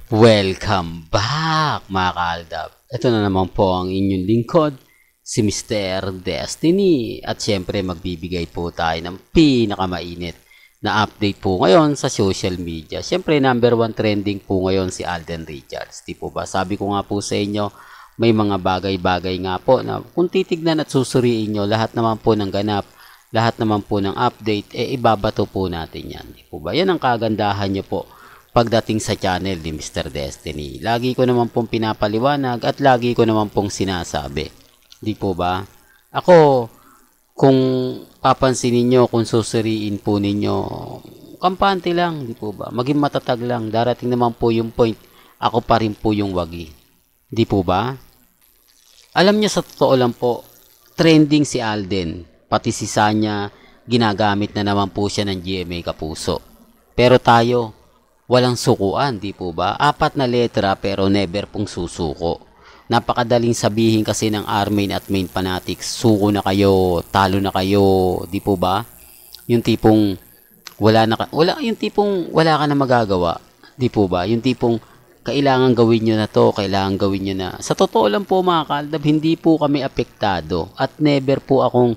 Welcome back mga kaaldab. Ito na naman po ang inyong lingkod, si Mr. Destiny. At syempre magbibigay po tayo ng pinakamainit na update po ngayon sa social media. Syempre number 1 trending po ngayon si Alden Richards. Di po ba? Sabi ko nga po sa inyo, may mga bagay-bagay nga po na kung titignan at susuriin nyo, lahat naman po ng ganap, lahat naman po ng update, ibabato po natin yan. Di po ba? Yan ang kagandahan nyo po pagdating sa channel ni Mr. Destiny. Lagi ko naman pong pinapaliwanag at lagi ko naman pong sinasabi. Di po ba? Ako, kung papansinin nyo, kung susuriin po ninyo, kampante lang, di po ba? Maging matatag lang. Darating naman po yung point, ako pa rin po yung wagi. Di po ba? Alam niya sa totoo lang po, trending si Alden. Pati si Sanya, ginagamit na naman po siya ng GMA Kapuso. Pero tayo, walang sukuan, di po ba? 4 na letra pero never pong susuko. Napakadaling sabihin kasi ng R-Main at Main Fanatics, suko na kayo, talo na kayo, di po ba? Yung tipong yung tipong wala ka na magagawa, di po ba? Yung tipong kailangan gawin nyo na to, kailangan gawin nyo na. Sa totoo lang po mga kaaldab, hindi po kami apektado at never po akong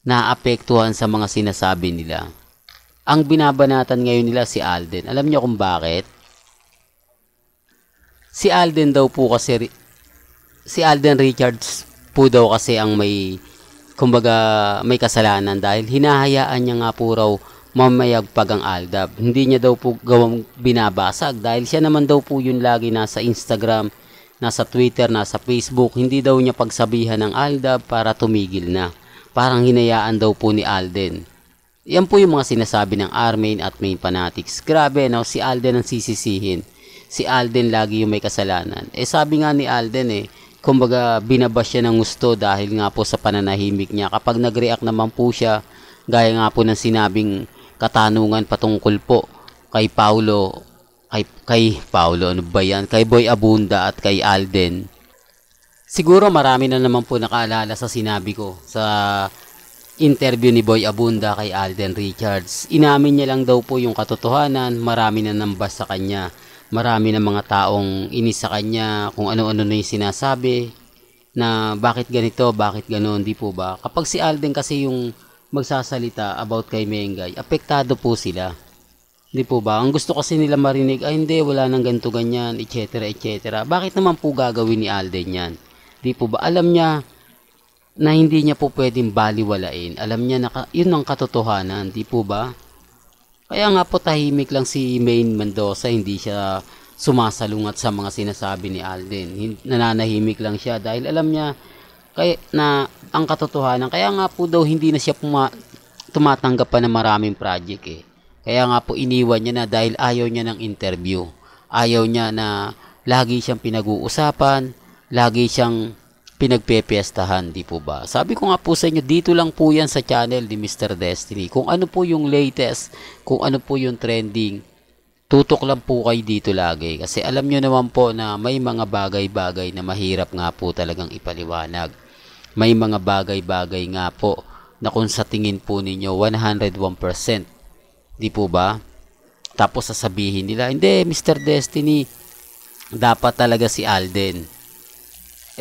naapektuhan sa mga sinasabi nila. Ang binabanatan ngayon nila si Alden. Alam niyo kung bakit? Si Alden Richards po daw kasi ang may kasalanan dahil hinahayaan niya nga po raw mamayagpag ang Aldab. Hindi niya daw po gawang binabasag dahil siya naman daw po yun lagi nasa Instagram, nasa Twitter, nasa Facebook. Hindi daw niya pagsabihan ng Aldab para tumigil na. Parang hinayaan daw po ni Alden. Yan po yung mga sinasabi ng R-Main at Main Fanatics. Grabe, no? Si Alden ang sisisihin. Si Alden lagi yung may kasalanan. Sabi nga ni Alden kumbaga binabash siya ng gusto dahil nga po sa pananahimik niya. Kapag nag-react naman po siya, gaya nga po ng sinabing katanungan patungkol po kay Paulo, kay Paulo, ano ba yan? Kay Boy Abunda at kay Alden. Siguro marami na naman po nakaalala sa sinabi ko sa interview ni Boy Abunda kay Alden Richards. Inamin niya lang daw po yung katotohanan, marami na nambas sa kanya. Marami na mga taong inis sa kanya, kung ano-ano na yung sinasabi, na bakit ganito, bakit ganoon, di po ba? Kapag si Alden kasi yung magsasalita about kay Mengay, apektado po sila. Di po ba? Ang gusto kasi nila marinig, ay hindi, wala nang ganito ganyan, etc. etc. Bakit naman po gagawin ni Alden yan? Di po ba? Alam niya na hindi niya po pwedeng baliwalain. Alam niya na yun ang katotohanan, di po ba? Kaya nga po tahimik lang si Main Mendoza, hindi siya sumasalungat sa mga sinasabi ni Alden. Nananahimik lang siya dahil alam niya na ang katotohanan. Kaya nga po daw hindi na siya tumatanggap pa ng maraming project Kaya nga po iniwan niya na dahil ayaw niya ng interview. Ayaw niya na lagi siyang pinag-uusapan, lagi siyang pinagpepiestahan, di po ba? Sabi ko nga po sa inyo, dito lang po yan sa channel ni Mr. Destiny. Kung ano po yung latest, kung ano po yung trending, tutok lang po kayo dito lagi. Kasi alam nyo naman po na may mga bagay-bagay na mahirap nga po talagang ipaliwanag. May mga bagay-bagay nga po na kung sa tingin po ninyo 101%, di po ba? Tapos sasabihin nila, hindi, Mr. Destiny, dapat talaga si Alden.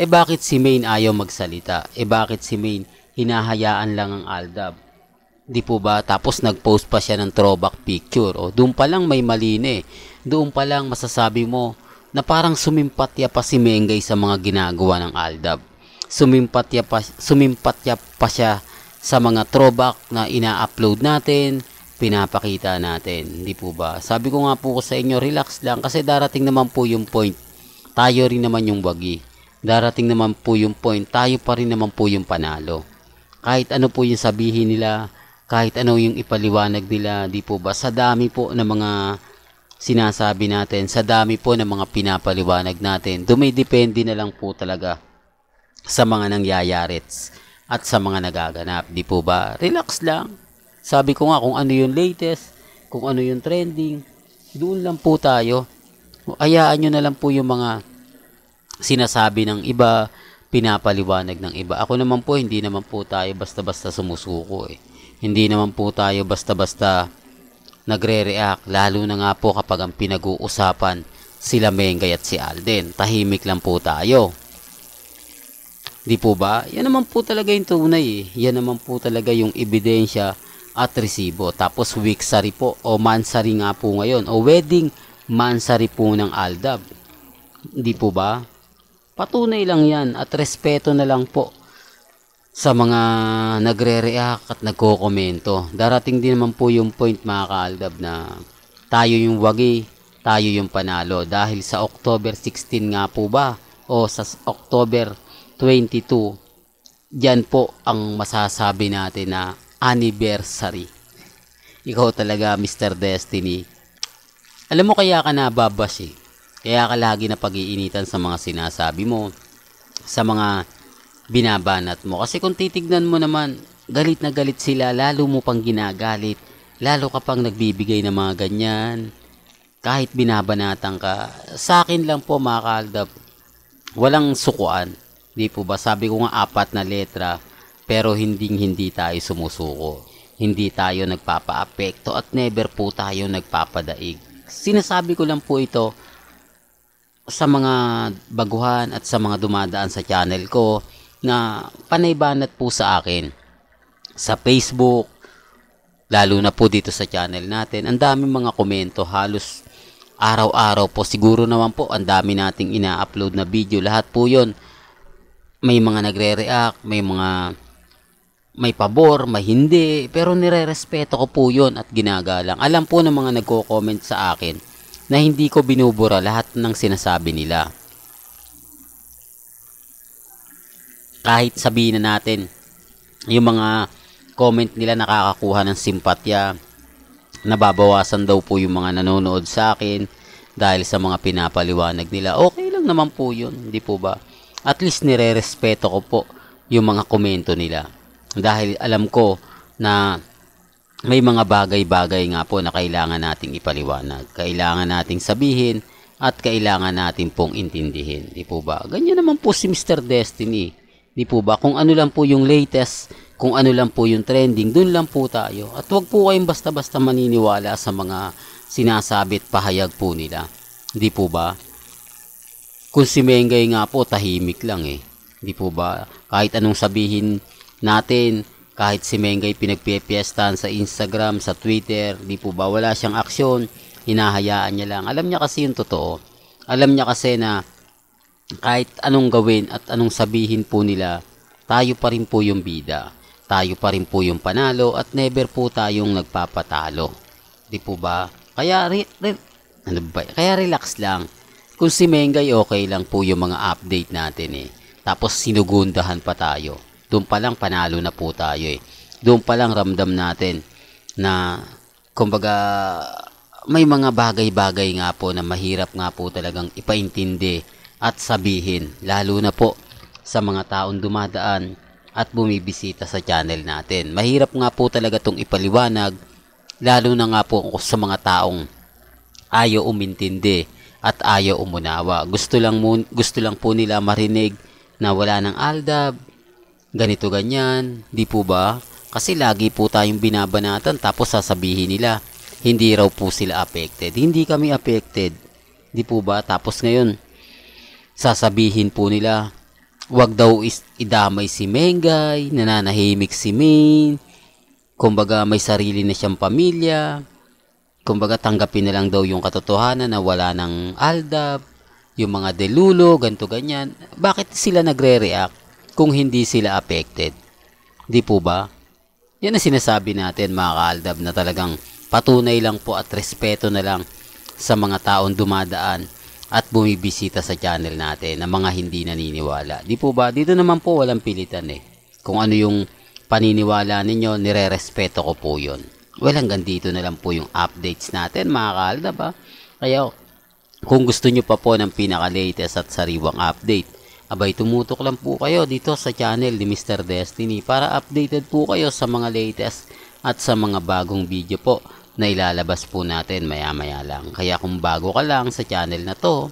Bakit si Main ayaw magsalita? Bakit si Main hinahayaan lang ang Aldab? Di po ba? Tapos nag-post pa siya ng throwback picture. Doon pa lang may mali na Doon pa lang masasabi mo na parang sumimpatya pa si Mengay sa mga ginagawa ng Aldab. Sumimpatya pa siya sa mga throwback na ina-upload natin, pinapakita natin. Di po ba? Sabi ko nga po sa inyo, relax lang kasi darating naman po yung point. Tayo rin naman yung wagi. Darating naman po yung point, tayo pa rin naman po yung panalo. Kahit ano po yung sabihin nila, kahit ano yung ipaliwanag nila, di po ba? Sa dami po ng mga sinasabi natin, sa dami po ng mga pinapaliwanag natin, dumidepende na lang po talaga sa mga nangyayarits at sa mga nagaganap, di po ba? Relax lang. Sabi ko nga kung ano yung latest, kung ano yung trending, doon lang po tayo. Hayaan nyo na lang po yung mga sinasabi ng iba, pinapaliwanag ng iba. Ako naman po, hindi naman po tayo basta-basta sumusuko Hindi naman po tayo basta-basta nagre-react, lalo na nga po kapag ang pinag-uusapan sila Mengay at si Alden. Tahimik lang po tayo. Di po ba? Yan naman po talaga yung tunay eh. Yan naman po talaga yung ebidensya at resibo. Tapos week-sari po o mansari nga po ngayon o wedding mansari po ng Aldab. Di po ba? Patunay lang yan at respeto na lang po sa mga nagre-react at nagko-komento. Darating din naman po yung point mga ka-Aldab na tayo yung wagi, tayo yung panalo dahil sa October 16 nga po ba o sa October 22, diyan po ang masasabi natin na anniversary. Ikaw talaga, Mr. Destiny. Alam mo kaya ka nababash eh. Kaya ka lagi na pag-iinitan sa mga sinasabi mo, sa mga binabanat mo. Kasi kung titignan mo naman, galit na galit sila, lalo mo pang ginagalit. Lalo ka pang nagbibigay ng mga ganyan. Kahit binabanatan ka. Sa akin lang po mga ka-Aldab, walang sukuan. Di po ba? Sabi ko nga 4 na letra, pero hindi tayo sumusuko. Hindi tayo nagpapa-apekto at never po tayo nagpapadaig. Sinasabi ko lang po ito sa mga baguhan at sa mga dumadaan sa channel ko na panaybanat po sa akin. Sa Facebook, lalo na po dito sa channel natin, ang daming mga komento, halos araw-araw po. Siguro naman po, ang dami nating ina-upload na video. Lahat po yon. May mga nagre-react, may pabor, may hindi, pero nire-respeto ko po yun at ginagalang. Alam po ng mga nagko-comment sa akin na hindi ko binubura lahat ng sinasabi nila. Kahit sabihin na natin, yung mga comment nila nakakakuha ng simpatya, nababawasan daw po yung mga nanonood sa akin dahil sa mga pinapaliwanag nila. Okay lang naman po yun, hindi po ba? At least nire-respeto ko po yung mga komento nila. Dahil alam ko na may mga bagay-bagay nga po na kailangan nating ipaliwanag. Kailangan nating sabihin at kailangan natin pong intindihin. Di po ba? Ganyan naman po si Mr. Destiny. Di po ba? Kung ano lang po yung latest, kung ano lang po yung trending, dun lang po tayo. At wag po kayong basta-basta maniniwala sa mga sinasabit pahayag po nila. Di po ba? Kung si Mengay nga po, tahimik lang eh. Di po ba? Kahit anong sabihin natin, kahit si Mengay pinagpipiestahan sa Instagram, sa Twitter, di po ba? Wala siyang aksyon, hinahayaan niya lang. Alam niya kasi yung totoo. Alam niya kasi na kahit anong gawin at anong sabihin po nila, tayo pa rin po yung bida. Tayo pa rin po yung panalo at never po tayong nagpapatalo. Di po ba? Kaya relax lang. Kung si Mengay, okay lang po yung mga update natin eh. Tapos sinugundahan pa tayo. Doon pa lang panalo na po tayo eh. Doon pa lang ramdam natin na kumbaga may mga bagay-bagay nga po na mahirap nga po talagang ipaintindi at sabihin. Lalo na po sa mga taong dumadaan at bumibisita sa channel natin. Mahirap nga po talaga itong ipaliwanag. Lalo na nga po sa mga taong ayaw umintindi at ayaw umunawa. Gusto lang po nila marinig na wala ng Aldab, ganito ganyan, di po ba? Kasi lagi po tayong binabanatan tapos sasabihin nila, hindi raw po sila affected. Hindi kami affected, di po ba? Tapos ngayon, sasabihin po nila, wag daw idamay si Mengay, nananahimik si Main, kumbaga may sarili na siyang pamilya, kumbaga tanggapin na lang daw yung katotohanan na wala ng Aldab, yung mga delulo, ganto ganyan. Bakit sila nagre-react kung hindi sila affected? Di po ba? Yan ang sinasabi natin mga ka-Aldab na talagang patunay lang po at respeto na lang sa mga taong dumadaan at bumibisita sa channel natin na mga hindi naniniwala. Di po ba? Dito naman po walang pilitan eh. Kung ano yung paniniwala ninyo, nire-respeto ko po yun. Well, hanggang dito na lang po yung updates natin mga ka-Aldab ha. Kaya kung gusto nyo pa po ng pinaka-latest at sariwang update, abay tumutok lang po kayo dito sa channel ni Mr. Destiny para updated po kayo sa mga latest at sa mga bagong video po na ilalabas po natin maya-maya lang. Kaya kung bago ka lang sa channel na to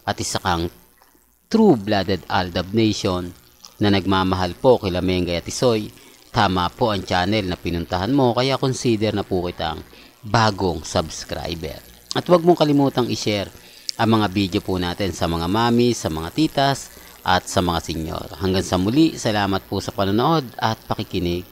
at isa kang true-blooded Aldab Nation na nagmamahal po kila Mengay at Isoy, tama po ang channel na pinuntahan mo, kaya consider na po kitang bagong subscriber. At huwag mong kalimutang i-share ang mga video po natin sa mga mami, sa mga titas, at sa mga senyor. Hanggang sa muli, salamat po sa panonood at pakikinig.